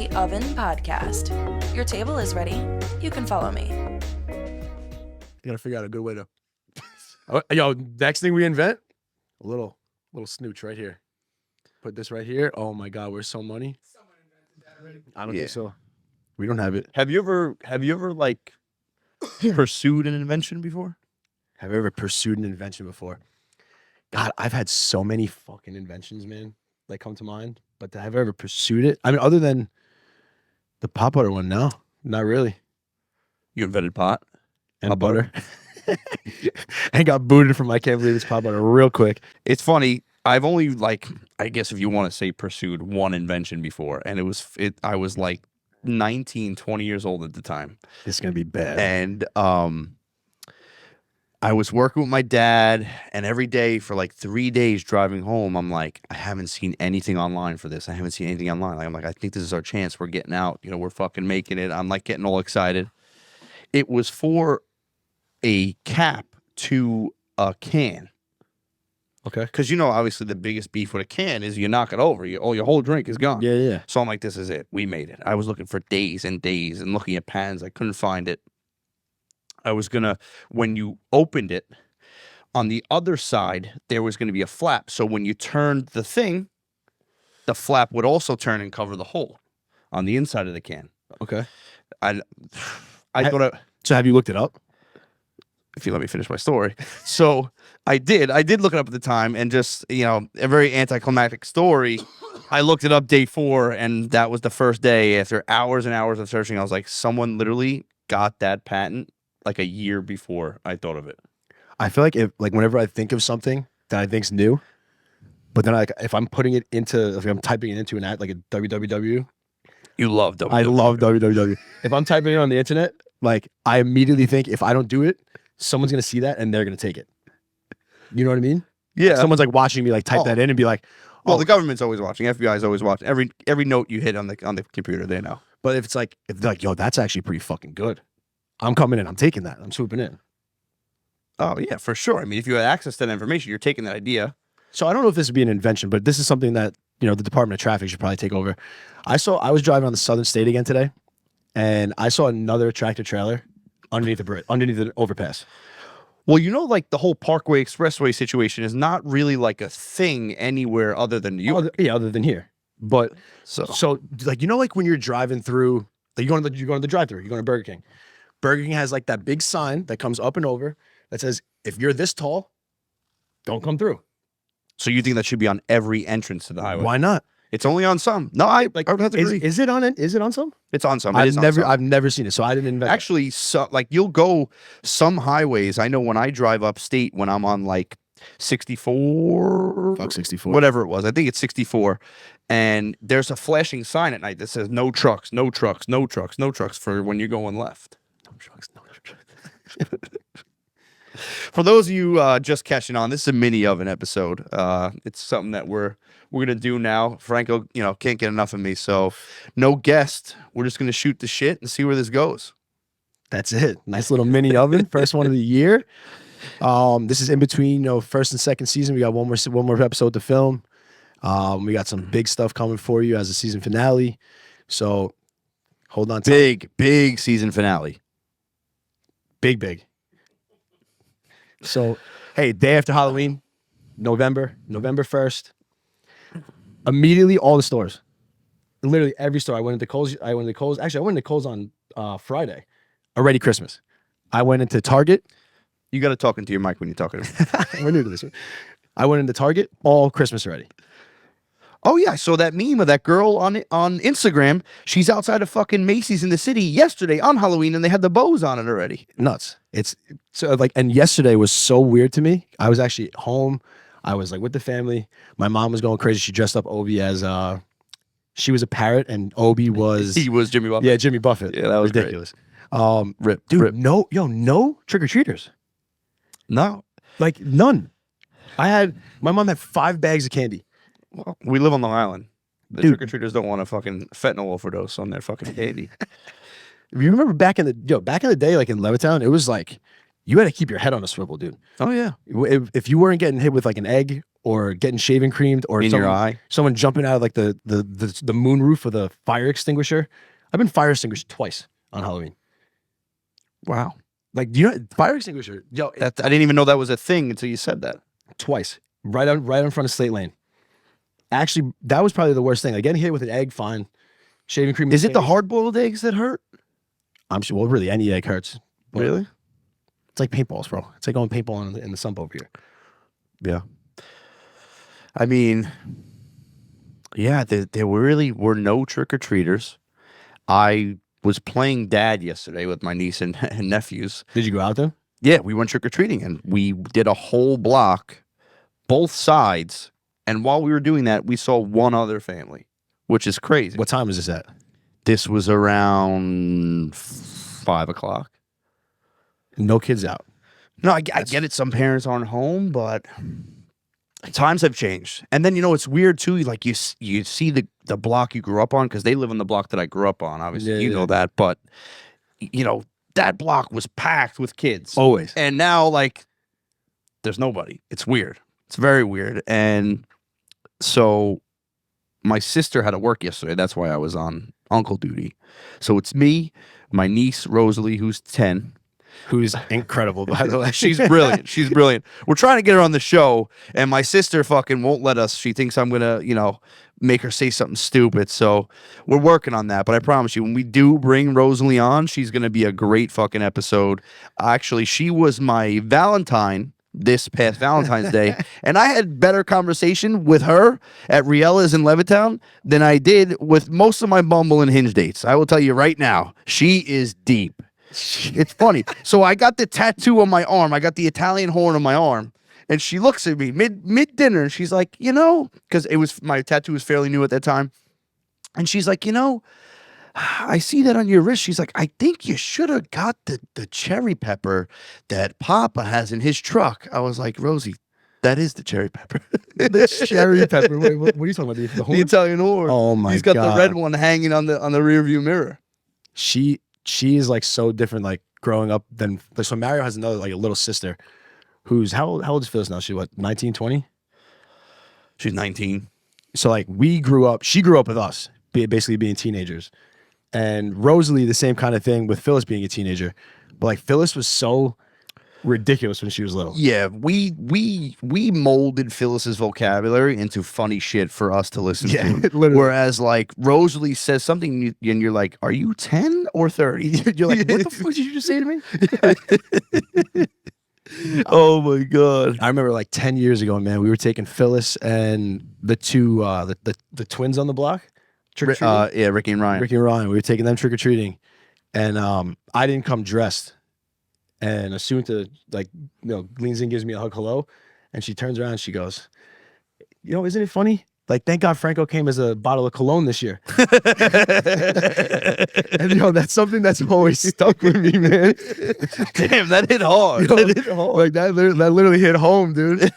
The Oven Podcast. Your table is ready. You can follow me. You gotta figure out a good way to. Yo, next thing we invent, a little snooch right here. Put this right here. Oh my God, we're so money. Someone invented that already. I don't think so. We don't have it. Have you ever like pursued an invention before? Have you ever pursued an invention before? God, I've had so many fucking inventions, man, that come to mind. But have I ever pursued it? I mean, other than the pot butter one, no, not really. You invented pot And butter. And got booted from I can't believe it's pot butter real quick. It's funny. I've only I guess if you want to say pursued one invention before, and I was like 19, 20 years old at the time. This is gonna be bad. And I was working with my dad, and every day for like 3 days driving home, I'm like, I haven't seen anything online for this. I haven't seen anything online. I'm like, I think this is our chance. We're getting out. You know, we're fucking making it. I'm like getting all excited. It was for a cap to a can. Okay. Because, you know, obviously the biggest beef with a can is you knock it over. Your whole drink is gone. Yeah. So I'm like, this is it. We made it. I was looking for days and days and looking at pans. I couldn't find it. I was going to, when you opened it, on the other side, there was going to be a flap. So when you turned the thing, the flap would also turn and cover the hole on the inside of the can. Okay. I thought... So have you looked it up? If you let me finish my story. So I did look it up at the time, and just, you know, a very anticlimactic story. I looked it up day 4, and that was the first day. After hours and hours of searching, I was like, someone literally got that patent like a year before I thought of it. I feel like whenever I think of something that I think's new, but then if I'm putting it into, if I'm typing it into an ad like a www. You love www. I love www. If I'm typing it on the internet, like I immediately think if I don't do it, someone's gonna see that and they're gonna take it. You know what I mean? Yeah. Someone's like watching me like type that in and be like, well, the government's always watching. FBI's always watching. Every note you hit on the computer, they know. But if they're like, yo, that's actually pretty fucking good. I'm coming in. I'm taking that. I'm swooping in. Oh yeah, for sure. I mean, if you had access to that information, you're taking that idea. So I don't know if this would be an invention, but this is something that, you know, the Department of Traffic should probably take over. I was driving on the Southern State again today, and I saw another tractor trailer underneath the overpass. Well, you know, like the whole Parkway Expressway situation is not really like a thing anywhere other than New York. Other than here. But so like, you know, like when you're driving through, like you're going to the drive-thru, you're going to Burger King. Burger King has like that big sign that comes up and over that says, if you're this tall, don't come through. So you think that should be on every entrance to the highway? Why not? It's only on some. No, I would have to agree. Is it on some? It's on some. I've never seen it, so I didn't invent. Actually, so like you'll go some highways. I know when I drive upstate, when I'm on like 64, fuck 64, whatever it was. I think it's 64, and there's a flashing sign at night that says no trucks, no trucks, no trucks, no trucks for when you're going left. No trucks, no trucks. For those of you just catching on, this is a mini oven episode. It's something that we're gonna do now. Franco, you know, can't get enough of me, so no guest. We're just gonna shoot the shit and see where this goes. That's it. Nice little mini oven, first one of the year. This is in between, you know, first and second season. We got one more episode to film. We got some big stuff coming for you as a season finale. So hold on. Big season finale. Big. So, hey, day after Halloween, November 1st. Immediately, all the stores, literally every store. I went into Kohl's. Actually, I went into Kohl's on Friday. Already Christmas. I went into Target. You got to talk into your mic when you're talking. We're new to this. I went into Target. All Christmas already. Oh yeah, I saw that meme of that girl on Instagram. She's outside of fucking Macy's in the city yesterday on Halloween, and they had the bows on it already. Nuts. It's so like, and yesterday was so weird to me. I was actually home. I was like with the family. My mom was going crazy. She dressed up Obi as she was a parrot, and Obi was he was Jimmy Buffett. Yeah, Jimmy Buffett. Yeah, that was ridiculous. Rip, dude. No trick or treaters. No, like none. My mom had 5 bags of candy. Well, we live on Long Island. The trick-or-treaters don't want a fucking fentanyl overdose on their fucking candy. You remember back in the day, like in Levittown, it was like you had to keep your head on a swivel, dude. Oh yeah. If you weren't getting hit with like an egg or getting shaving creamed or In your eye. someone jumping out of like the moon roof with a fire extinguisher. I've been fire extinguished twice on Halloween. Wow. Like, do you know fire extinguisher? Yo, I didn't even know that was a thing until you said that. twice, right in front of Slate Lane. Actually, that was probably the worst thing. Like getting hit with an egg, fine. Shaving cream. Is it the hard-boiled eggs that hurt? I'm sure. Well, really, any egg hurts. But Really? It's like paintballs, bro. It's like going paintball in the sump over here. Yeah. I mean, yeah, there really were no trick-or-treaters. I was playing dad yesterday with my niece and nephews. Did you go out there? Yeah, we went trick-or-treating, and we did a whole block, both sides. And while we were doing that, we saw one other family, which is crazy. What time was this at? This was around 5 o'clock. No kids out. No, I get it. Some parents aren't home, but times have changed. And then, it's weird, too. Like, you see the block you grew up on, because they live on the block that I grew up on. Obviously, you know that. But, that block was packed with kids. Always. And now, like, there's nobody. It's weird. It's very weird. And so my sister had to work yesterday. That's why I was on uncle duty. So it's me, my niece, Rosalie, who's 10. Who's incredible, by the way. She's brilliant. She's brilliant. We're trying to get her on the show, and my sister fucking won't let us. She thinks I'm going to, make her say something stupid. So we're working on that. But I promise you, when we do bring Rosalie on, she's going to be a great fucking episode. Actually, she was my Valentine this past Valentine's Day, and I had better conversation with her at Riella's in Levittown than I did with most of my Bumble and Hinge dates. I will tell you right now, she is deep. It's funny. So I got the tattoo on my arm. I got the Italian horn on my arm. And she looks at me mid dinner and she's like, because my tattoo was fairly new at that time. And she's like, I see that on your wrist. She's like, I think you should have got the cherry pepper that Papa has in his truck. I was like, Rosie, that is the cherry pepper. The cherry pepper. Wait, what are you talking about? The horn? The Italian horn. Oh my god. He's got the red one hanging on the rear view mirror. She is like so different, like growing up than so Mario has another like a little sister who's how old is Phyllis now? She what, 19, 20? She's 19. So like she grew up with us, basically being teenagers. And Rosalie, the same kind of thing with Phyllis being a teenager. But like Phyllis was so ridiculous when she was little. Yeah, we molded Phyllis's vocabulary into funny shit for us to listen to. Literally. Whereas like Rosalie says something and you're like, are you 10 or 30? You're like, what the fuck did you just say to me? Oh my god. I remember like 10 years ago, man, we were taking Phyllis and the two the twins on the block. Yeah, Ricky and Ryan. Ricky and Ryan. We were taking them trick-or-treating. And I didn't come dressed. And Asunta, leans in, gives me a hug, hello. And she turns around and she goes, isn't it funny? Like, thank God Franco came as a bottle of cologne this year. And, that's something that's always stuck with me, man. Damn, that hit hard. That hit hard. Like, that literally hit home, dude.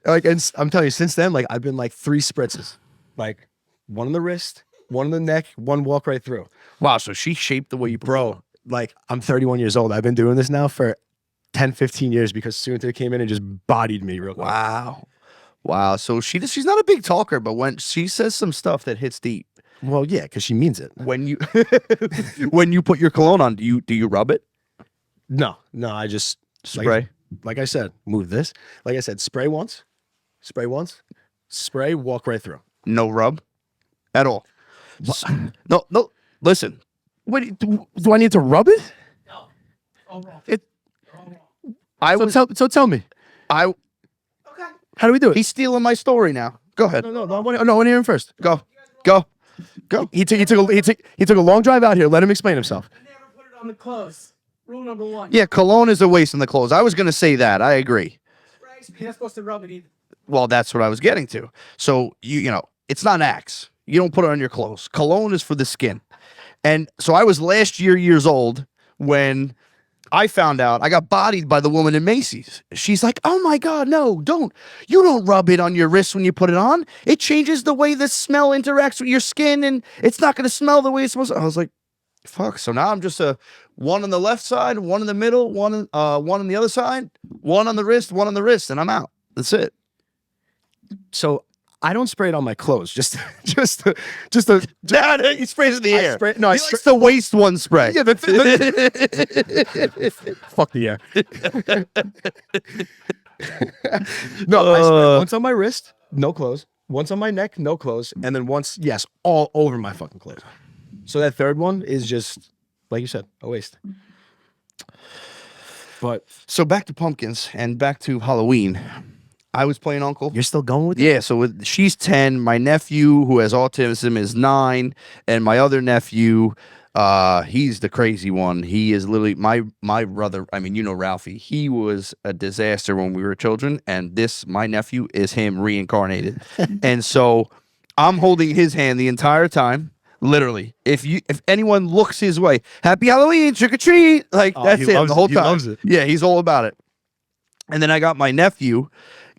Like, and I'm telling you, since then, like, I've been like 3 spritzes. Like, one on the wrist, one on the neck, one walk right through. Wow, so she shaped the way you Bro. Like, I'm 31 years old. I've been doing this now for 10, 15 years because Sunta came in and just bodied me real quick. Wow. So she's not a big talker, but when she says some stuff that hits deep. Well, yeah, because she means it. When you when you put your cologne on, do you rub it? No, I just spray. Like I said, move this. Like I said, spray once, spray, walk right through. No rub at all. No. Listen. What do I need to rub it? No. Oh, wrong. So tell me. Okay. How do we do it? He's stealing my story now. Go ahead. No. I want to hear him first. Go. He took a long drive out here. Let him explain himself. Never put it on the clothes. Rule number 1. Yeah, cologne is a waste in the clothes. I was going to say that. I agree. You're not supposed to rub it either. Well, that's what I was getting to. So, it's not Axe. You don't put it on your clothes. Cologne is for the skin. And so I was last years old when I found out I got bodied by the woman in Macy's. She's like, oh my God, no, don't. You don't rub it on your wrist when you put it on. It changes the way the smell interacts with your skin and it's not going to smell the way it's supposed to. I was like, Fuck. So now I'm just a one on the left side, one in the middle, one on the other side, one on the wrist, and I'm out. That's it. So I don't spray it on my clothes. Just He sprays in the air. I He likes the waist one spray. Yeah, fuck the air. No, I spray once on my wrist, no clothes. Once on my neck, no clothes, and then once, yes, all over my fucking clothes. So that third one is just, like you said, a waste. But So back to pumpkins and back to Halloween. I was playing uncle. you're still going with it? Yeah, so she's 10. My nephew, who has autism, is 9, and my other nephew, he's the crazy one. He is literally my brother. I mean, you know Ralphie. He was a disaster when we were children, and my nephew is him reincarnated. And so I'm holding his hand the entire time. Literally, if anyone looks his way, happy Halloween, trick or treat, like that's it the whole time. He loves it. Yeah, he's all about it. And then I got my nephew.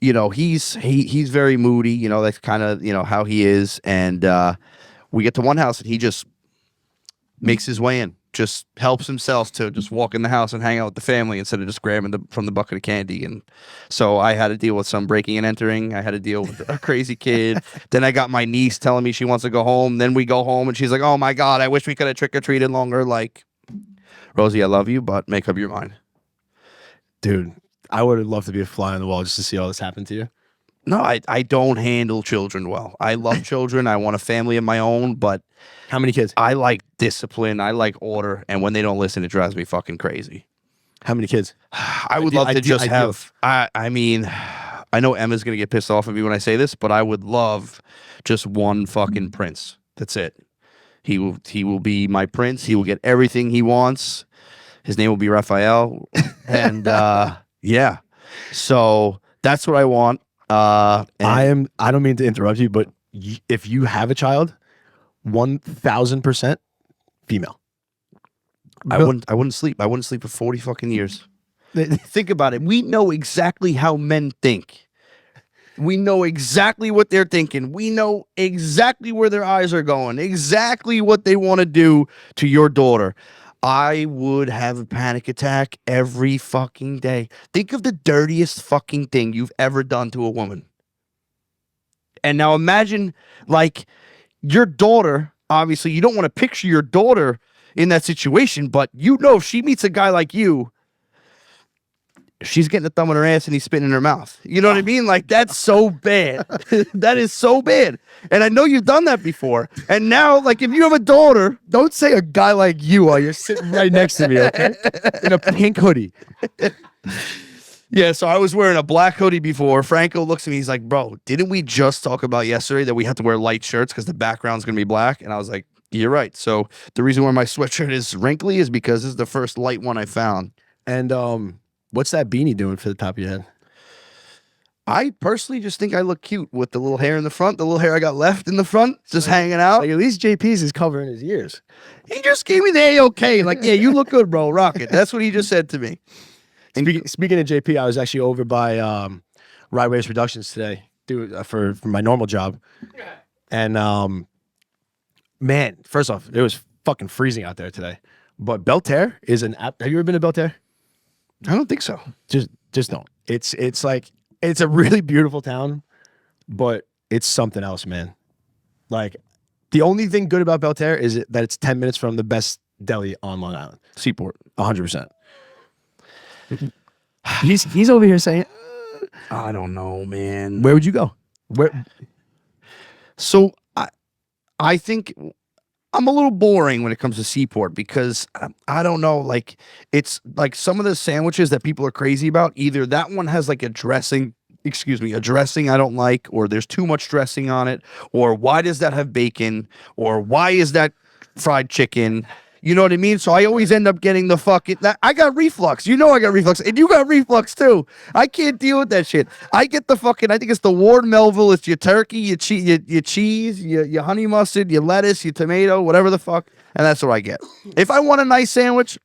You know, he's very moody. You know, that's kind of how he is. And we get to one house, and he just makes his way in, just helps himself to just walk in the house and hang out with the family instead of just grabbing from the bucket of candy. And so I had to deal with some breaking and entering. I had to deal with a crazy kid. Then I got my niece telling me she wants to go home. Then we go home, and she's like, "Oh my God, I wish we could have trick or treated longer." Like, Rosie, I love you, but make up your mind. Dude, I would love to be a fly on the wall just to see all this happen to you. No, I don't handle children well. I love children. I want a family of my own, but How many kids? I like discipline. I like order. And when they don't listen, it drives me fucking crazy. How many kids? I would love to just have, I mean, I know Emma's going to get pissed off at me when I say this, but I would love just one fucking prince. That's it. He will be my prince. He will get everything he wants. His name will be Raphael. And yeah. So that's what I want. I don't mean to interrupt you, but if you have a child, 1000% female. I wouldn't sleep. I wouldn't sleep for 40 fucking years. Think about it. We know exactly how men think. We know exactly what they're thinking. We know exactly where their eyes are going, exactly what they want to do to your daughter. I would have a panic attack every fucking day. Think of the dirtiest fucking thing you've ever done to a woman. And now imagine, like, your daughter, obviously, you don't want to picture your daughter in that situation, but if she meets a guy like you, she's getting a thumb in her ass and he's spitting in her mouth. You know what I mean? Like, that's so bad. That is so bad. And I know you've done that before. And now, like, if you have a daughter, Don't say a guy like you while you're sitting right next to me, okay? In a pink hoodie. yeah, so I was wearing a black hoodie before. Franco looks at me. He's like, "Bro, didn't we just talk about yesterday that we have to wear light shirts because the background's going to be black?" And I was like, "You're right." So the reason why my sweatshirt is wrinkly is because this is the first light one I found. And what's that beanie doing for the top of your head? I personally just think I look cute with the little hair in the front, the little hair I got left in the front, just hanging out. Like, at least JP's is covering his ears. He just gave me the A-OK. Like, yeah, you look good, bro. Rock it. That's what he just said to me. Speaking of JP, I was actually over by Rideways Productions today, for my normal job. And man, first off, it was fucking freezing out there today. But Belterre is an app. Have you ever been to Belterre? I don't think so. Just don't. It's like, it's a really beautiful town, but it's something else, man. Like, the only thing good about Belterre is that it's 10 minutes from the best deli on Long Island. Seaport. 100%. He's over here saying, I don't know, man. where would you go? Where? So I think I'm a little boring when it comes to Seaport because I don't know, like, it's like some of the sandwiches that people are crazy about, either that one has like a dressing I don't like, or there's too much dressing on it, or why does that have bacon, or why is that fried chicken? You know what I mean? So I always end up getting the fucking... I got reflux. You know I got reflux. And you got reflux too. I can't deal with that shit. I get the fucking... I think it's the Ward Melville. It's your turkey, your cheese, your honey mustard, your lettuce, your tomato, whatever the fuck. And that's what I get. If I want a nice sandwich,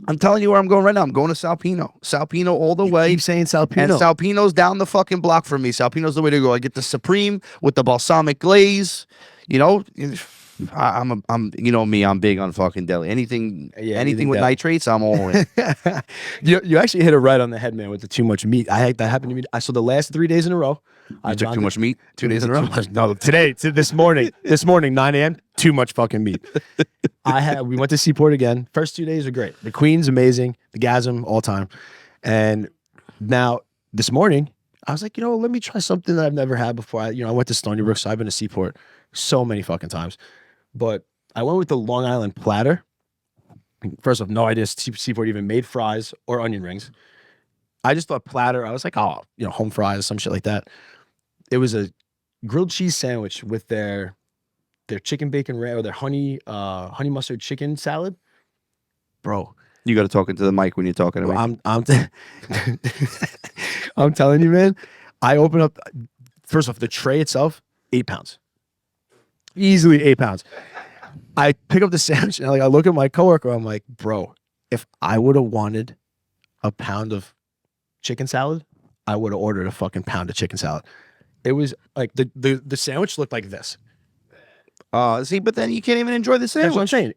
I'm telling you where I'm going right now. I'm going to Salpino. Salpino all the way. Keep saying Salpino. And Salpino's down the fucking block from me. Salpino's the way to go. I get the Supreme with the balsamic glaze. You know... I'm you know me, I'm big on fucking deli. Anything anything with deli. nitrates, I'm all in. You actually hit it right on the head, man, with the too much meat. I had that happened to me. I saw the last 3 days in a row. I took too much meat 2 days in a row. No, this morning, 9 a.m. Too much fucking meat. We went to Seaport again. First 2 days were great. The Queen's amazing. The Gasm all time. And now this morning, I was like, let me try something that I've never had before. I went to Stony Brook, so I've been to Seaport so many fucking times. But I went with the Long Island platter. First off, no idea Seaport even made fries or onion rings. I just thought platter. I was like, oh, home fries, some shit like that. It was a grilled cheese sandwich with their chicken bacon or their honey mustard chicken salad. Bro, You got to talk into the mic when you're talking to me. I'm telling you, man. I open up. First off, the tray itself, 8 pounds, easily 8 pounds. I pick up the sandwich and I look at my coworker. I'm like, bro, if I would have wanted a pound of chicken salad, I would have ordered a fucking pound of chicken salad. It was like the sandwich looked like this. See, but then you can't even enjoy the sandwich. That's what I'm saying.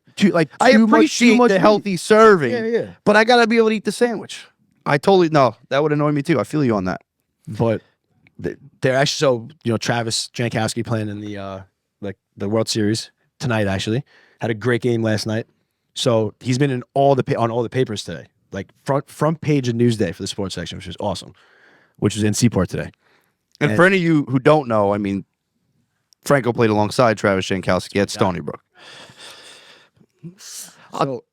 I appreciate the meat. healthy serving. Yeah. But I gotta be able to eat the sandwich. No, that would annoy me too. I feel you on that. But they're actually Travis Jankowski playing in the World Series tonight. Actually, had a great game last night. So he's been on all the papers today, like front page of Newsday for the sports section, which is awesome. Which was in Seaport today. And for any of you who don't know, I mean, Franco played alongside Travis Jankowski at Stony Brook. So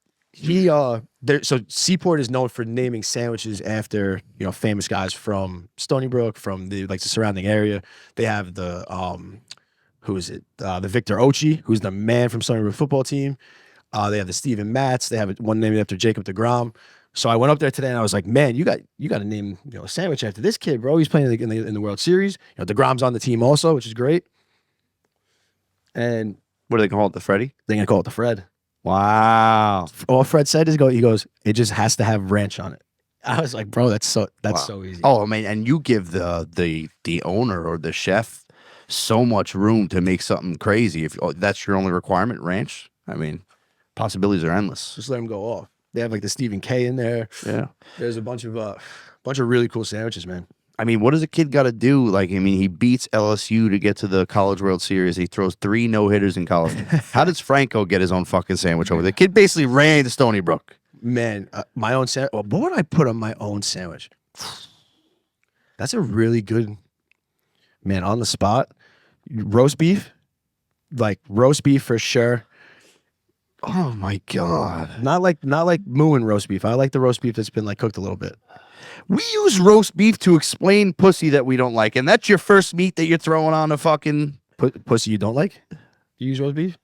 so Seaport is known for naming sandwiches after famous guys from Stony Brook, from the surrounding area. They have the who is it? The Victor Ochi, who's the man from Stony Brook football team. They have the Steven Matz. They have one named after Jacob deGrom. So I went up there today and I was like, man, you got to name a sandwich after this kid, bro. He's playing in the World Series. DeGrom's on the team also, which is great. And what are they gonna call it? The Freddy? They're gonna call it the Fred. Wow. All Fred said is he goes, it just has to have ranch on it. I was like, bro, that's so easy. Oh, I mean, and you give the owner or the chef so much room to make something crazy. If that's your only requirement, ranch. I mean, possibilities are endless. Just let him go off. They have the Stephen K in there. Yeah. There's a bunch of really cool sandwiches, man. I mean, what does a kid got to do? He beats LSU to get to the College World Series. He throws 3 no-hitters in college. How does Franco get his own fucking sandwich over there? The kid basically ran to Stony Brook. Man, my own sandwich. What would I put on my own sandwich? That's a really good, man, on the spot. Roast beef. Roast beef for sure. Oh my God. Not like mooing roast beef. I like the roast beef that's been cooked a little bit. We use roast beef to explain pussy that we don't like, and that's your first meat that you're throwing on a fucking pussy you don't like? You use roast beef?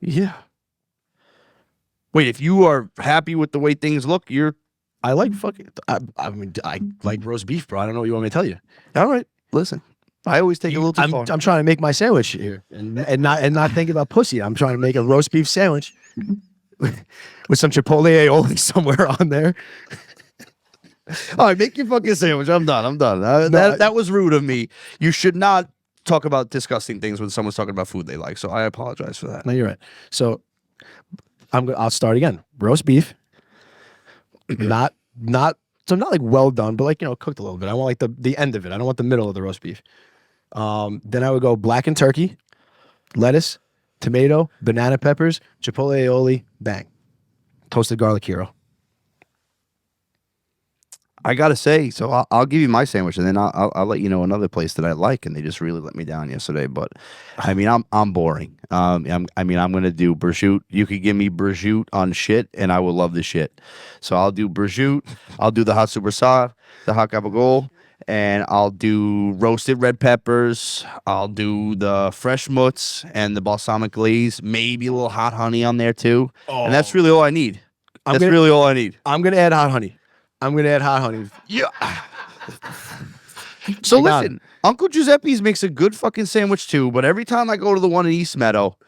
Yeah. Wait, if you are happy with the way things look, I like roast beef, bro. I don't know what you want me to tell you. All right. Listen. I always take a little too far. I'm trying to make my sandwich here and not think about pussy. I'm trying to make a roast beef sandwich with some chipotle aioli somewhere on there. All right, make your fucking sandwich. I'm done. That was rude of me. You should not talk about disgusting things when someone's talking about food they like. So I apologize for that. No, you're right. So I'll start again. Roast beef, not well done, but cooked a little bit. I want the end of it. I don't want the middle of the roast beef. Then I would go blackened turkey, lettuce, tomato, banana peppers, chipotle aioli, bang, toasted garlic hero. I gotta say, so I'll give you my sandwich, and then I'll let you know another place that I like, and they just really let me down yesterday. But I mean, I'm boring. I'm gonna do prosciutto. You could give me prosciutto on shit, and I will love the shit. So I'll do prosciutto. I'll do the hot super soft, the hot gabagool, and I'll do roasted red peppers. I'll do the fresh mutts and the balsamic glaze. Maybe a little hot honey on there too. Oh. And that's really all I need. Really all I need. I'm gonna add hot honey. Yeah. So listen, Uncle Giuseppe's makes a good fucking sandwich too, but every time I go to the one in East Meadow,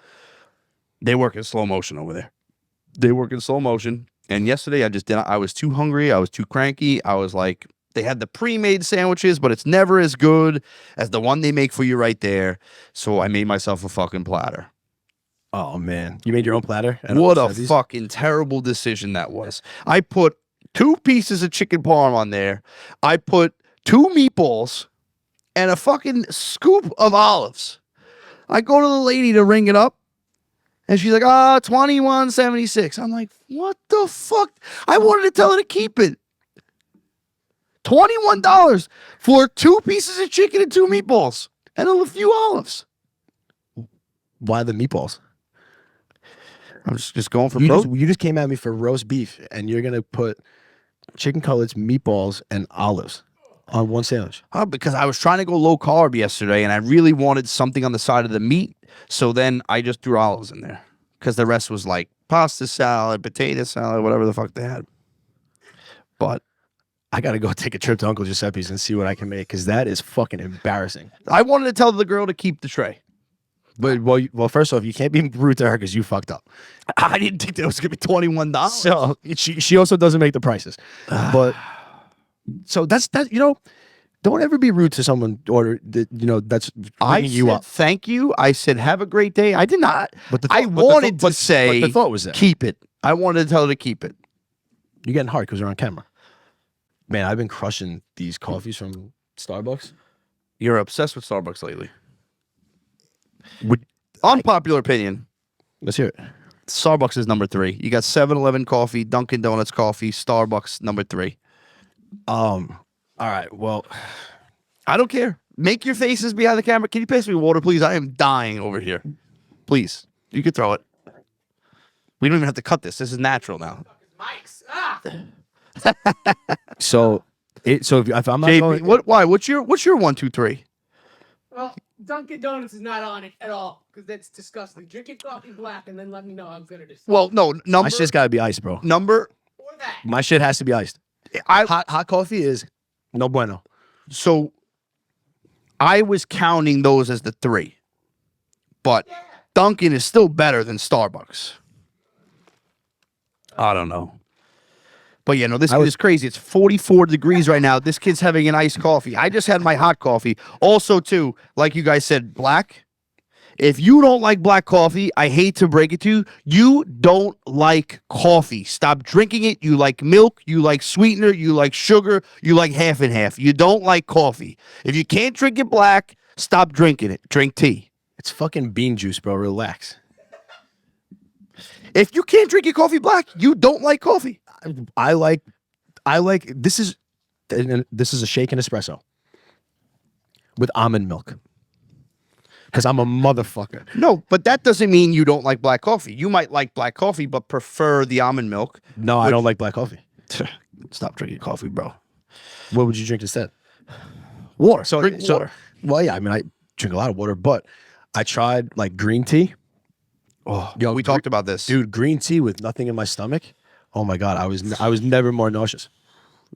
they work in slow motion over there. And yesterday I was too hungry. I was too cranky. I was like, they had the pre-made sandwiches, but it's never as good as the one they make for you right there. So I made myself a fucking platter. Oh man, you made your own platter. at What a Chevy's? fucking terrible decision that was. I put 2 pieces of chicken parm on there. I put 2 meatballs and a fucking scoop of olives. I go to the lady to ring it up, and she's like, $21.76. I'm like, what the fuck? I wanted to tell her to keep it. $21 for 2 pieces of chicken and 2 meatballs and a few olives. Why the meatballs? I'm just going for You just came at me for roast beef, and you're gonna put chicken cutlets, meatballs, and olives on one sandwich. Oh, because I was trying to go low carb yesterday, and I really wanted something on the side of the meat. So then I just threw olives in there because the rest was like pasta salad, potato salad, whatever the fuck they had. But I gotta go take a trip to Uncle Giuseppe's and see what I can make, because that is fucking embarrassing. I wanted to tell the girl to keep the tray. But well, first off, you can't be rude to her because you fucked up. I didn't think that was gonna be $21. So she also doesn't make the prices. But so that's that. Don't ever be rude to someone or that's I bringing you said up. thank you. I said have a great day. I did not. But I wanted to say but the thought was there. keep it. I wanted to tell her to keep it. You're getting hard because we're on camera. Man, I've been crushing these coffees from Starbucks. You're obsessed with Starbucks lately. Unpopular opinion. Let's hear it. Starbucks is number 3. You got 7-Eleven coffee, Dunkin' Donuts coffee, Starbucks number 3. All right. Well, I don't care. Make your faces behind the camera. Can you pass me water, please? I am dying over here. Please. You can throw it. We don't even have to cut this. This is natural now. so if I'm not JP, going, why? What's your 1, 2, 3? Well, Dunkin' Donuts is not on it at all because that's disgusting. Drink your coffee black and then let me know I'm gonna decide. Well, no, my number shit's gotta be iced, bro. number. Or that. My shit has to be iced. Hot coffee is no bueno. So I was counting those as the 3, but Dunkin' is still better than Starbucks. I don't know. But yeah, no, this kid is crazy. It's 44 degrees right now. This kid's having an iced coffee. I just had my hot coffee. Also, too, like you guys said, black. If you don't like black coffee, I hate to break it to you, you don't like coffee. Stop drinking it. You like milk. You like sweetener. You like sugar. You like half and half. You don't like coffee. If you can't drink it black, stop drinking it. Drink tea. It's fucking bean juice, bro. Relax. If you can't drink your coffee black, you don't like coffee. I like this is a shake and espresso with almond milk. Because I'm a motherfucker. No, but that doesn't mean you don't like black coffee. You might like black coffee, but prefer the almond milk. No, I don't like black coffee. Stop drinking coffee, bro. What would you drink instead? Water. So, Drink water. Well, yeah, I mean, I drink a lot of water, but I tried like green tea. Oh, yo, we talked about this, Dude, green tea with nothing in my stomach. Oh my God, I was never more nauseous.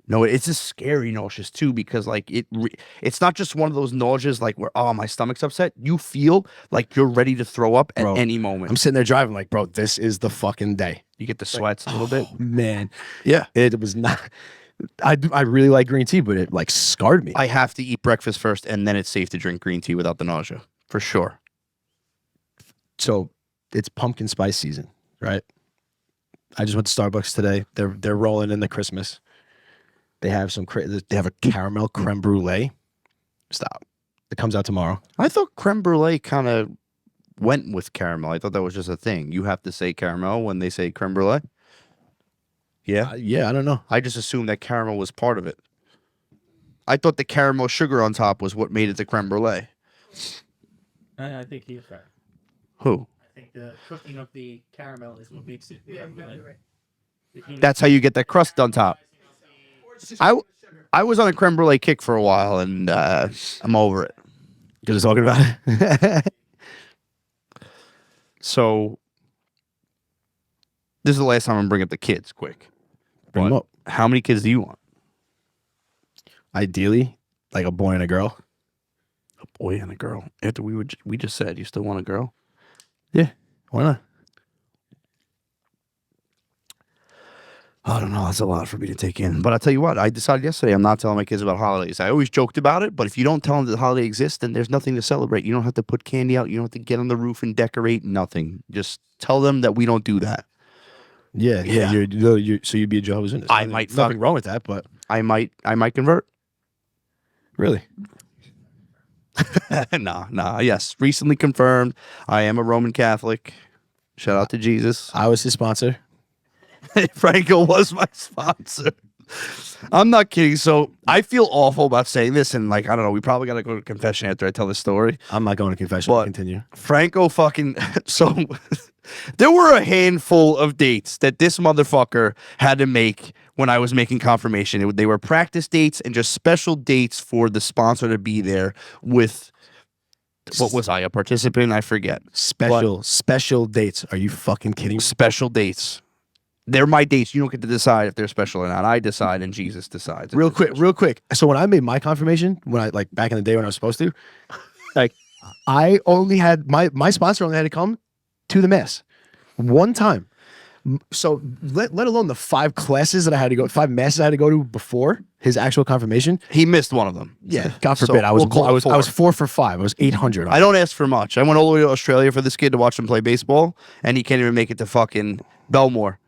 No, it's a scary nauseous too because like it's not just one of those nauseas like where my stomach's upset. You feel like you're ready to throw up at any moment. I'm sitting there driving like, bro, this is the fucking day. You get the sweats a little bit. Man, Yeah. it was not. I really like green tea, but it like scarred me. I have to eat breakfast first, and then it's safe to drink green tea without the nausea for sure. So it's pumpkin spice season, right? I just went to Starbucks today. They're rolling in the Christmas. They have they have a caramel creme brulee. Stop. It comes out tomorrow. I thought creme brulee kind of went with caramel. I thought that was just a thing. You have to say caramel when they say creme brulee. Yeah. Yeah, I don't know. I just assumed that caramel was part of it. I thought the caramel sugar on top was what made it the creme brulee. I think he's right. Who? I think the cooking of the caramel is what makes it. Yeah, right. That's how you get that crust on top. I was on a creme brulee kick for a while, and I'm over it. You're just talking about it. So this is the last time I'm gonna bring up the kids. Quick, Bring 'em up. How many kids do you want? Ideally, like a boy and a girl. A boy and a girl. After we just said you still want a girl. Yeah, why not? I don't know. That's a lot for me to take in. But I'll tell you what, I decided yesterday I'm not telling my kids about holidays. I always joked about it, but if you don't tell them that the holiday exists, then there's nothing to celebrate. You don't have to put candy out. You don't have to get on the roof and decorate. Nothing. Just tell them that we don't do that. Yeah. So you'd be a Jehovah's Witness. I might Nothing wrong with that, but I might convert. really. Nah. Yes. Recently confirmed. I am a Roman Catholic. Shout out to Jesus. I was his sponsor. Franco was my sponsor. I'm not kidding. So I feel awful about saying this, and like, I don't know, we probably got to go to confession after I tell this story. I'm not going to confession. But Continue. Franco fucking so there were a handful of dates that this motherfucker had to make when I was making confirmation. They were practice dates and just special dates for the sponsor to be there with. What was I, a participant? I forget. Special dates. Are you fucking kidding me? Special dates. They're my dates. You don't get to decide if they're special or not. I decide and Jesus decides. Real quick. So when I made my confirmation, when I like back in the day when I was supposed to, like I only had my sponsor only had to come to the mass one time. So let alone the 5 classes that I had to go, 5 masses I had to go to before his actual confirmation. He missed one of them. Yeah, God forbid. I was 4 for 5. I was 800. I don't ask for much. I went all the way to Australia for this kid to watch him play baseball, and he can't even make it to fucking Belmore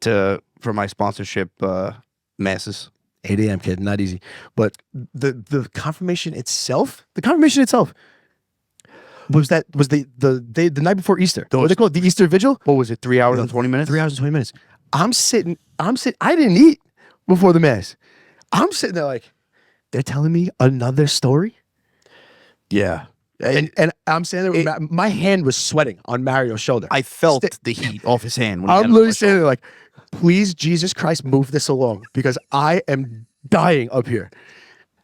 for my sponsorship masses. 8 a.m. kid, not easy. But the confirmation itself was the night before Easter. What they call it? The Easter Vigil? What was it? 3 hours and 20 minutes? 3 hours and 20 minutes. I'm sitting. I didn't eat before the mass. I'm sitting there like, they're telling me another story? Yeah. And I'm standing there, my hand was sweating on Mario's shoulder. I felt the heat off his hand. When I'm literally standing there like, please, Jesus Christ, move this along because I am dying up here.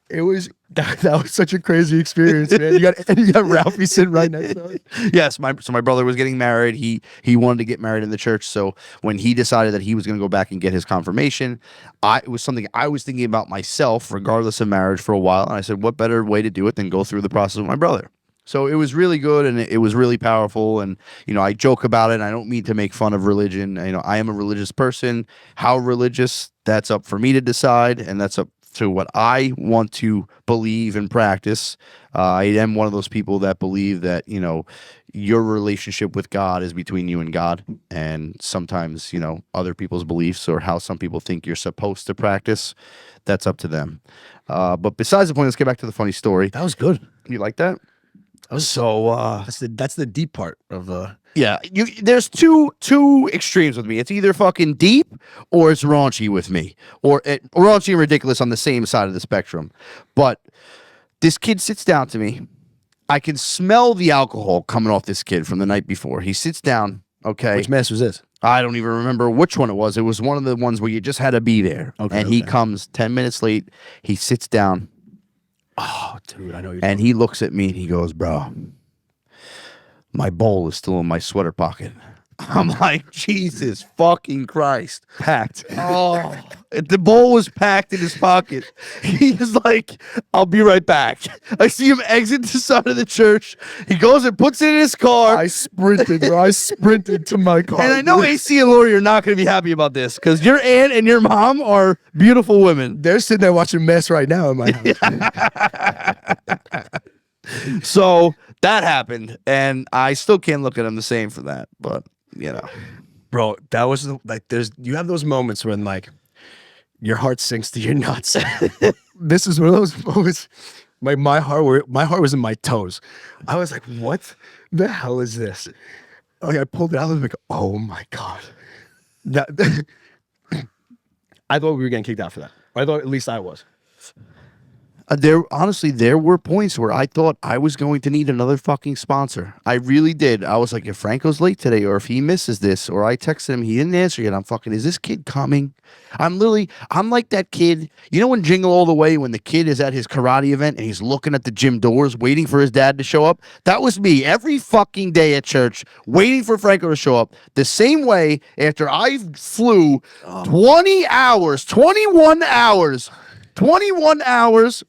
It was that was such a crazy experience, man. You got Ralphie sitting right next to us. Yes, my brother was getting married. He wanted to get married in the church. So when he decided that he was going to go back and get his confirmation, it was something I was thinking about myself, regardless of marriage, for a while. And I said, what better way to do it than go through the process with my brother? So it was really good and it was really powerful. And, you know, I joke about it. And I don't mean to make fun of religion. You know, I am a religious person. How religious, that's up for me to decide. And that's up to what I want to believe and practice. I am one of those people that believe that, you know, your relationship with God is between you and God. And sometimes, you know, other people's beliefs or how some people think you're supposed to practice, that's up to them. But besides the point, let's get back to the funny story. That was good. You like that? So that's the deep part of yeah. There's two extremes with me. It's either fucking deep or it's raunchy with me, or raunchy and ridiculous on the same side of the spectrum. But this kid sits down to me. I can smell the alcohol coming off this kid from the night before. He sits down. Okay. Which mass was this? I don't even remember which one it was. It was one of the ones where you just had to be there. Okay. And he comes 10 minutes late. He sits down. Oh, dude, I know you're. And he looks at me and he goes, bro, my bowl is still in my sweater pocket. I'm like, Jesus fucking Christ. Packed. Oh, the bowl was packed in his pocket. He's like, I'll be right back. I see him exit the side of the church. He goes and puts it in his car. I sprinted, bro. I sprinted to my car. And I know AC and Lori are not going to be happy about this because your aunt and your mom are beautiful women. They're sitting there watching mess right now in my house. So that happened. And I still can't look at him the same for that. But, you know. Bro, that was like, you have those moments when like, your heart sinks to your nuts. This is one of those moments. Like my heart was in my toes. I was like, "What the hell is this?" Like I pulled it out. I was like, "Oh my god!" I thought we were getting kicked out for that. I thought at least I was. There were points where I thought I was going to need another fucking sponsor. I really did. I was like, if Franco's late today, or if he misses this, or I texted him, he didn't answer yet. I'm fucking, is this kid coming? I'm like that kid. You know when Jingle All the Way, when the kid is at his karate event and he's looking at the gym doors, waiting for his dad to show up? That was me every fucking day at church, waiting for Franco to show up. The same way after I flew 21 hours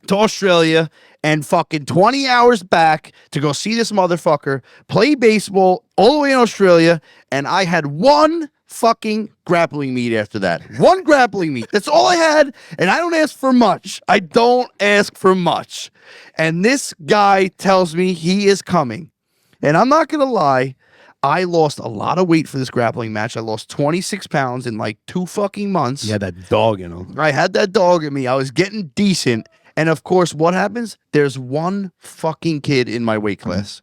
to Australia and fucking 20 hours back to go see this motherfucker play baseball all the way in Australia, and I had one fucking grappling meet after that. One grappling meet. That's all I had, and I don't ask for much. I don't ask for much. And this guy tells me he is coming. And I'm not going to lie, I lost a lot of weight for this grappling match. I lost 26 pounds in like 2 fucking months. You had that dog in him. I had that dog in me. I was getting decent. And of course, what happens? There's one fucking kid in my weight class.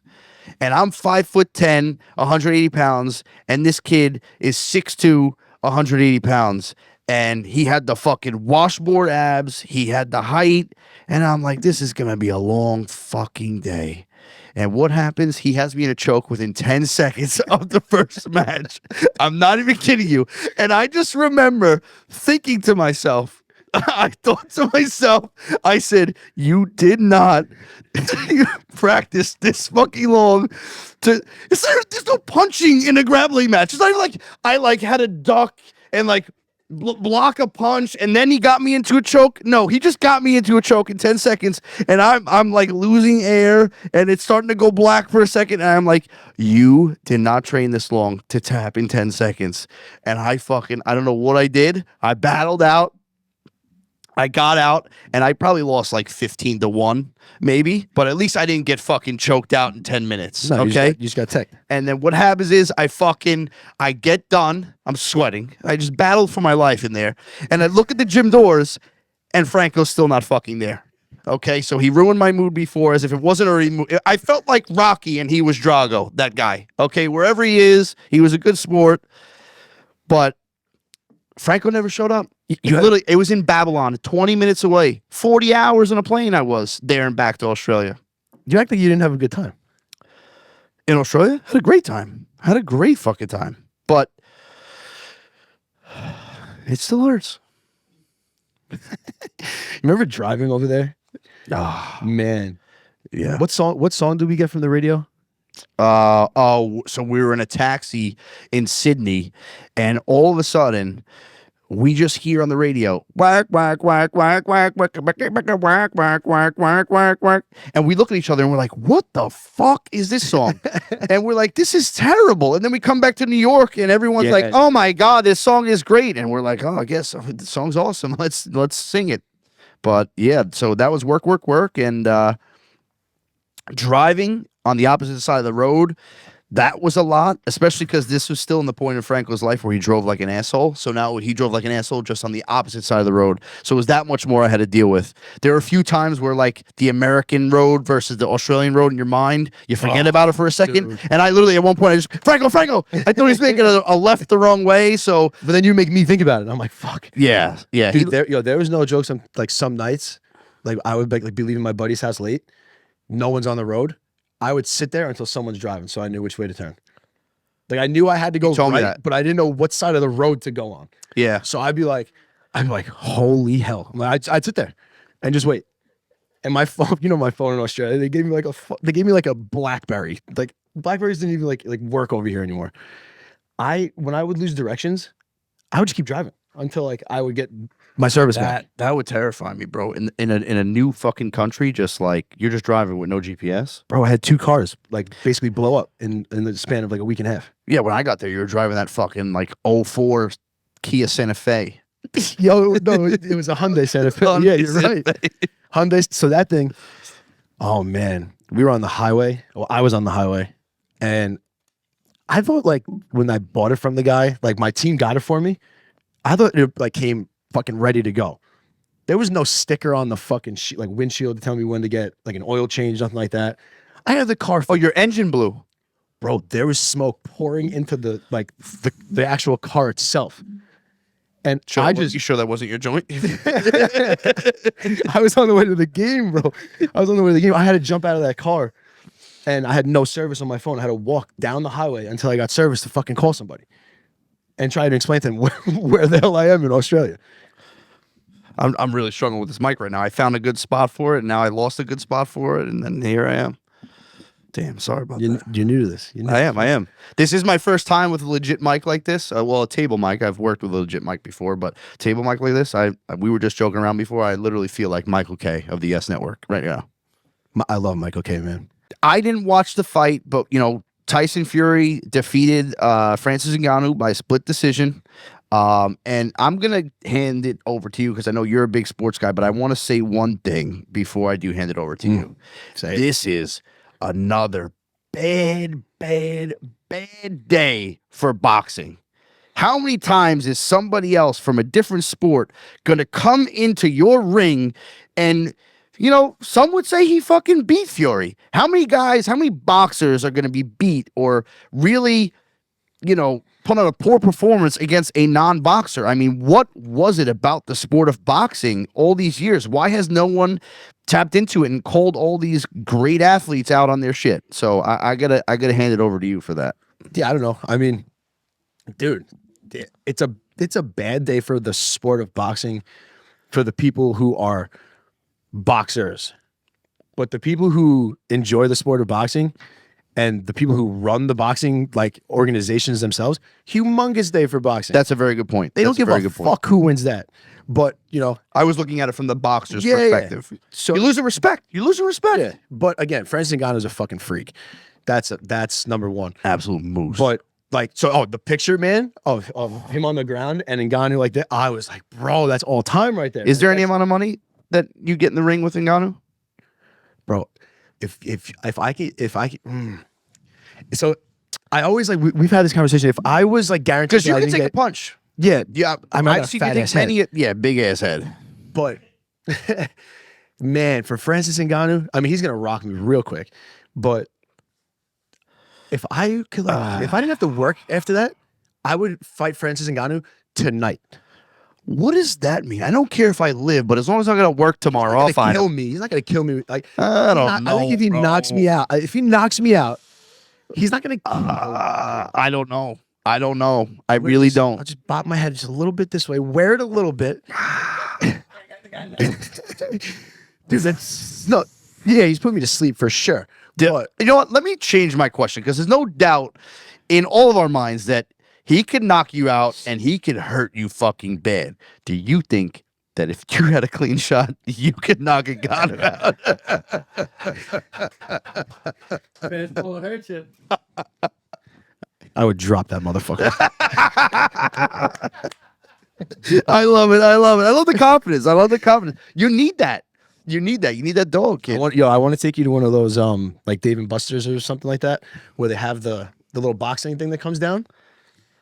And I'm 5'10", 180 pounds. And this kid is 6'2", 180 pounds. And he had the fucking washboard abs. He had the height. And I'm like, this is going to be a long fucking day. And what happens? He has me in a choke within 10 seconds of the first match. I'm not even kidding you. And I just remember thinking to myself, I thought to myself, I said, you did not practice this fucking long. There's no punching in a grappling match. It's not even like I like had a duck and like block a punch and then he got me into a choke. No, he just got me into a choke in 10 seconds and I'm like losing air and it's starting to go black for a second and I'm like, you did not train this long to tap in 10 seconds. And I don't know what I did. I battled out. I got out and I probably lost like 15-1 maybe, but at least I didn't get fucking choked out in 10 minutes. No, okay. You just got tech. And then what happens is I get done. I'm sweating. I just battled for my life in there. And I look at the gym doors and Franco's still not fucking there. Okay. So he ruined my mood before as if it wasn't already. I felt like Rocky and he was Drago, that guy. Okay. Wherever he is, he was a good sport, but Franco never showed up. Literally, it was in Babylon, 20 minutes away. 40 hours on a plane I was there and back to Australia. You act like you didn't have a good time. In Australia? Had a great time. Had a great fucking time. But it still hurts. Remember driving over there? Oh, Man. yeah. What song did we get from the radio? So we were in a taxi in Sydney, and all of a sudden, we just hear on the radio, whack, whack, whack, whack, whack, whack, whack, whack, whack, whack, whack, whack, whack, whack. And we look at each other and we're like, what the fuck is this song? And we're like, this is terrible. And then we come back to New York and everyone's like, oh my God, this song is great. And we're like, oh, I guess the song's awesome. Let's sing it. But yeah, so that was work. And driving on the opposite side of the road, that was a lot, especially because this was still in the point of Franco's life where he drove like an asshole. So now he drove like an asshole just on the opposite side of the road. So it was that much more I had to deal with. There were a few times where like the American road versus the Australian road in your mind, you forget about it for a second. Dude. And I literally at one point, I just, Franco, I thought he was making a left the wrong way. So, but then you make me think about it. I'm like, fuck. Yeah. Dude, there was no jokes on like some nights, like I would be leaving my buddy's house late. No one's on the road. I would sit there until someone's driving, so I knew which way to turn. Like I knew I had to go right, but I didn't know what side of the road to go on. Yeah. So I'd be like, holy hell! I'd sit there and just wait. And my phone, my phone in Australia, they gave me like a BlackBerry. Like Blackberries didn't even like work over here anymore. When I would lose directions, I would just keep driving until like I would get my service back. That would terrify me, bro. In a new fucking country, just like you're just driving with no GPS. Bro, I had 2 cars like basically blow up in the span of like a week and a half. Yeah, when I got there, you were driving that fucking like 04 Kia Santa Fe. Yo, no, it was a Hyundai Santa Fe. Yeah, you're right. Hyundai. So that thing, oh man, we were on the highway. Well, I was on the highway, and I thought like when I bought it from the guy, like my team got it for me. I thought it like came fucking ready to go. There was no sticker on the fucking like windshield to tell me when to get like an oil change, nothing like that. I had the car. Oh, your engine blew, bro. There was smoke pouring into the actual car itself, and you sure that wasn't your joint? I was on the way to the game, bro. I had to jump out of that car, and I had no service on my phone. I had to walk down the highway until I got service to fucking call somebody and try to explain to them where the hell I am in Australia. I'm really struggling with this mic right now. I found a good spot for it, and now I lost a good spot for it, and then here I am. Damn, sorry about that. You're new to this. I am. This is my first time with a legit mic like this. Well, a table mic. I've worked with a legit mic before, but table mic like this, we were just joking around before. I literally feel like Michael K of the Yes Network right now. I love Michael K, man. I didn't watch the fight, but Tyson Fury defeated Francis Ngannou by split decision. And I'm going to hand it over to you because I know you're a big sports guy, but I want to say one thing before I do hand it over to you. This is another bad day for boxing. How many times is somebody else from a different sport going to come into your ring and, you know, some would say he fucking beat Fury. How many boxers are going to be beat or really, you know, put on a poor performance against a non-boxer? I mean, what was it about the sport of boxing all these years? Why has no one tapped into it and called all these great athletes out on their shit? So I gotta hand it over to you for that. Yeah, I don't know. I mean, dude, it's a bad day for the sport of boxing, for the people who are boxers, but the people who enjoy the sport of boxing and the people who run the boxing like organizations themselves, humongous day for boxing. That's a very good point. They don't give a fuck who wins that. But you know, I was looking at it from the boxer's perspective. Yeah. So you lose the respect. Yeah. But again, Francis Ngannou is a fucking freak. That's number one. Absolute moose. But like, so the picture, man, of him on the ground and Ngannou like that, I was like, bro, that's all time right there. Is there any amount of money that you get in the ring with Ngannou? Bro, if I could, so I always like we've had this conversation. If I was like guaranteed, because you can take a punch. Yeah, I mean, I've seen you take many. Yeah, big ass head. But man, for Francis Ngannou, I mean, he's gonna rock me real quick. But if I could, if I didn't have to work after that, I would fight Francis Ngannou tonight. What does that mean? I don't care if I live, but as long as I'm gonna work tomorrow, I'll fight him. He's not gonna kill me. Like I don't know. I think if he knocks me out, he's not gonna. I don't know. I really don't. I'll just bop my head just a little bit this way. Wear it a little bit. Dude, that's no. Yeah, he's put me to sleep for sure. But you know what? Let me change my question because there's no doubt in all of our minds that he could knock you out and he could hurt you fucking bad. Do you think that if you had a clean shot, you could knock a god out? Fastball will hurt you. I would drop that motherfucker. I love it. I love the confidence. You need that. You need that dog, kid. I want to take you to one of those like Dave and Buster's or something like that, where they have the little boxing thing that comes down.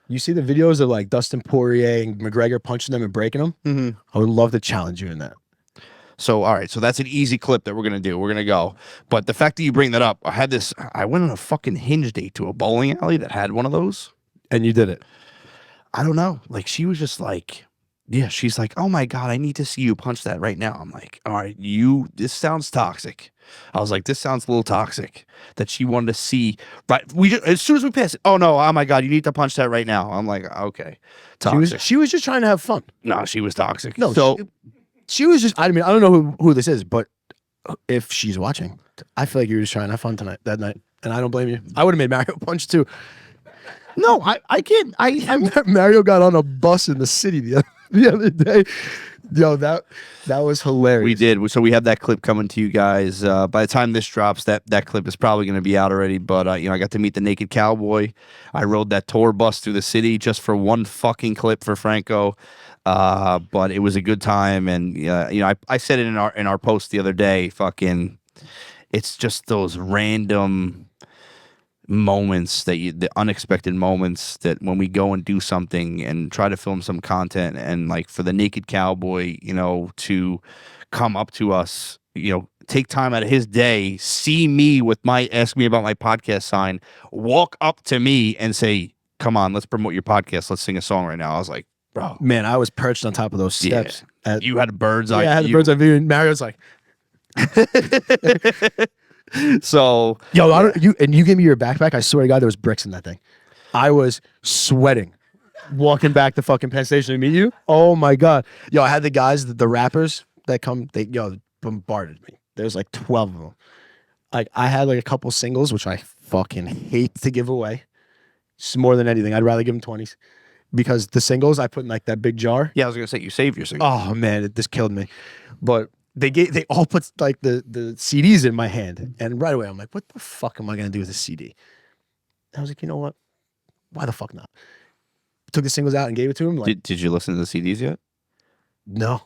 You see the videos of like Dustin Poirier and McGregor punching them and breaking them? Mm-hmm. I would love to challenge you in that. So, all right. So that's an easy clip that we're going to do. We're going to go. But the fact that you bring that up, I went on a fucking hinge date to a bowling alley that had one of those. And you did it. I don't know. Like, she was just like, yeah, she's like, oh my God, I need to see you punch that right now. I'm like, all right, this sounds toxic. I was like, this sounds a little toxic that she wanted to see. Right. As soon as we pass it, oh no, oh my God, you need to punch that right now. I'm like, okay. Toxic. She was just trying to have fun. No, she was toxic. No, so she was just, I mean, I don't know who this is, but if she's watching, I feel like you were just trying to have fun that night. And I don't blame you. I would have made Mario punch too. No, I can't. Mario got on a bus in the city the other day. Yo, that was hilarious. We did. So we have that clip coming to you guys. By the time this drops, that clip is probably going to be out already. But I got to meet the Naked Cowboy. I rode that tour bus through the city just for one fucking clip for Franco. But it was a good time, and I said it in our post the other day. Fucking, it's just those random moments the unexpected moments that when we go and do something and try to film some content, and like for the Naked Cowboy, to come up to us, take time out of his day, see me with ask me about my podcast sign, walk up to me and say, come on, let's promote your podcast. Let's sing a song right now. I was like, bro, man, I was perched on top of those steps. Yeah. You had a bird's eye. Yeah, I had the bird's eye view, and Mario's like, so you gave me your backpack. I swear to God, there was bricks in that thing. I was sweating walking back to fucking Penn Station to meet you. Oh my God. Yo, I had the guys, the rappers that come, they bombarded me. There's like 12 of them. Like I had like a couple singles, which I fucking hate to give away. It's more than anything. I'd rather give them 20s because the singles I put in like that big jar. Yeah, I was gonna say you saved your singles. Oh man, this killed me. But they all put like the CDs in my hand, and right away I'm like, what the fuck am I gonna do with a CD? I was like, you know what? Why the fuck not? Took the singles out and gave it to him. Like, Did you listen to the CDs yet? no.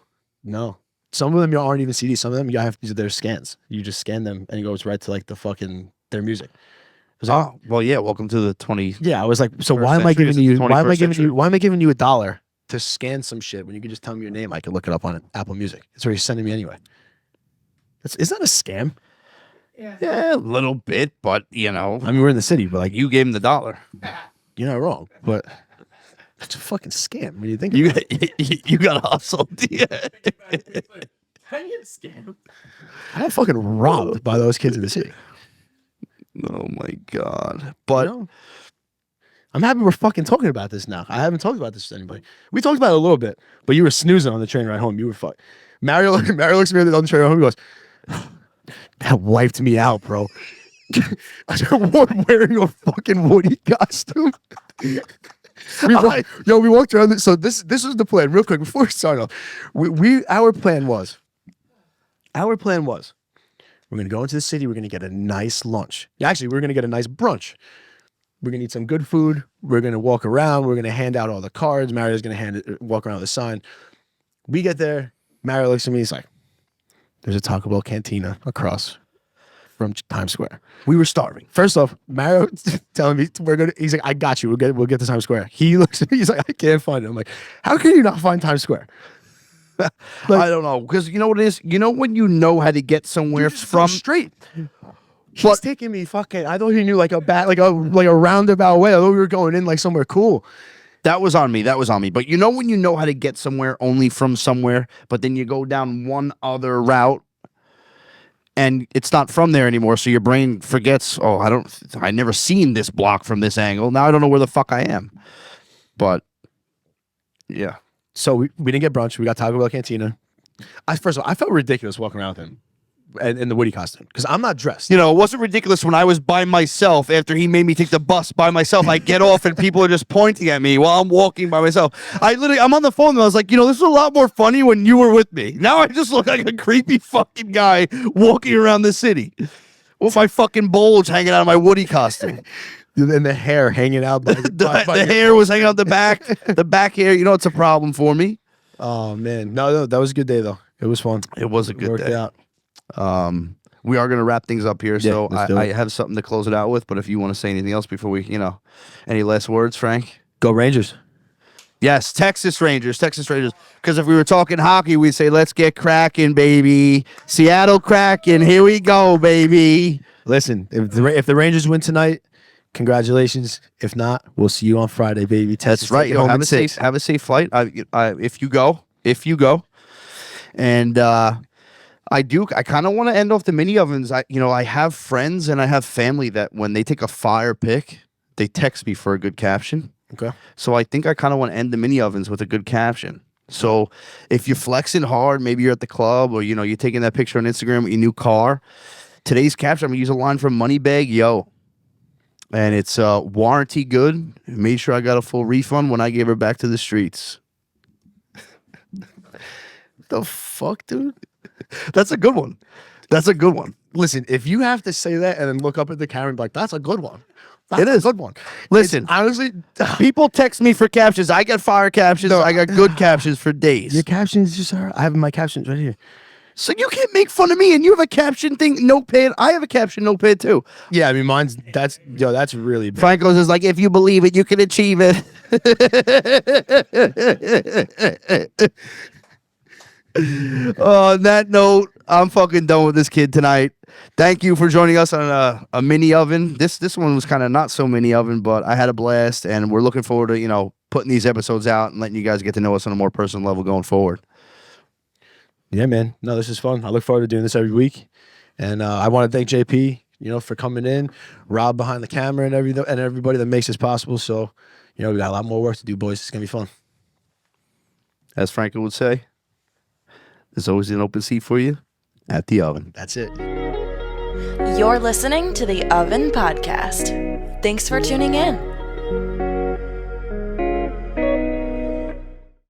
Some of them aren't even CDs. Some of them you have they're scans. You just scan them and it goes right to like the fucking their music. I was like, Oh, well, yeah. Welcome to the 20. yeah, I was like, so First why am I century, giving is it you? the Why am I 21st giving century? you? Why am I giving you $1 to scan some shit when you can just tell me your name? I can look it up on Apple Music. That's where you're sending me anyway. Is that a scam? Yeah. Yeah, a little bit, but you know, I mean, we're in the city, but like you gave him the $1. you're not wrong. But it's a fucking scam when you think You about it. you got hustled. Yeah. How do you get scammed? I got fucking robbed by those kids in the city. Oh my god! But You know? I'm happy we're fucking talking about this now. I haven't talked about this with anybody. We talked about it a little bit, but you were snoozing on the train ride home. You were fucked. Mario looks at me on the train ride home. He goes, that wiped me out, bro. I was wearing a fucking Woody costume. We walked around. So this was the plan. Real quick before we start off, our plan was we're gonna go into the city. We're gonna get a nice lunch. Actually, we're gonna get a nice brunch. We're gonna eat some good food. We're gonna walk around. We're gonna hand out all the cards. Mario's gonna walk around with a sign. We get there. Mario looks at me. He's like, "There's a Taco Bell cantina across from Times Square." We were starving. First off, Mario telling me he's like, "I got you. We'll get to Times Square." He looks at me. He's like, "I can't find it." I'm like, "How can you not find Times Square?" I don't know, because you know what it is. You know when you know how to get somewhere from straight. He's taking me fucking. I thought he knew like a roundabout way. I thought we were going in like somewhere cool. That was on me. But you know when you know how to get somewhere only from somewhere, but then you go down one other route and it's not from there anymore, so your brain forgets, oh, I never seen this block from this angle. Now I don't know where the fuck I am. But yeah. So we didn't get brunch. We got Taco Bell cantina. First of all, I felt ridiculous walking around with him in the Woody costume because I'm not dressed. You know, it wasn't ridiculous when I was by myself after he made me take the bus by myself. I get off and people are just pointing at me while I'm walking by myself. I'm on the phone and I was like, you know, this is a lot more funny when you were with me. Now I just look like a creepy fucking guy walking around the city with my fucking bulge hanging out of my Woody costume. And the hair hanging out. The hair was hanging out the back. The back hair, you know, it's a problem for me. Oh, man. No, that was a good day, though. It was fun. It was a good Worked day. out. We are going to wrap things up here, so let's do I it. have something to close it out with. But if you want to say anything else before we, any last words, Frank? Go Rangers. Yes, Texas Rangers. Because if we were talking hockey, we'd say, let's get cracking, baby. Seattle Kraken, here we go, baby. Listen, if the Rangers win tonight, congratulations. If not, we'll see you on Friday, baby. That's right. Take it home Have in a safe 6. have a safe flight. If you go, and I kind of want to end off the mini ovens. I have friends and I have family that when they take a fire pic, they text me for a good caption. Okay. So I think I kind of want to end the mini ovens with a good caption. So if you're flexing hard, maybe you're at the club or you're taking that picture on Instagram with your new car. Today's caption, I'm gonna use a line from Moneybag Yo. And it's warranty good. Made sure I got a full refund when I gave her back to the streets. The fuck, dude? That's a good one. Listen, if you have to say that and then look up at the camera and be like, that's a good one. It is a good one. Listen, It's honestly, people text me for captions. I got fire captions. No. I got good captions for days. your captions just are. I have my captions right here. So you can't make fun of me. And you have a caption thing notepad. I have a caption notepad too. Yeah, I mean, that's really big. Franco's is like, if you believe it, you can achieve it. On that note, I'm fucking done with this kid tonight. Thank you for joining us on a mini oven. This one was kind of not so mini oven, but I had a blast, and we're looking forward to putting these episodes out and letting you guys get to know us on a more personal level going forward. Yeah, man. No, this is fun. I look forward to doing this every week, and I want to thank JP, for coming in, Rob behind the camera, and everybody that makes this possible. So, we got a lot more work to do, boys. It's gonna be fun. As Franco would say, there's always an open seat for you at the oven. That's it. You're listening to the Oven Podcast. Thanks for tuning in.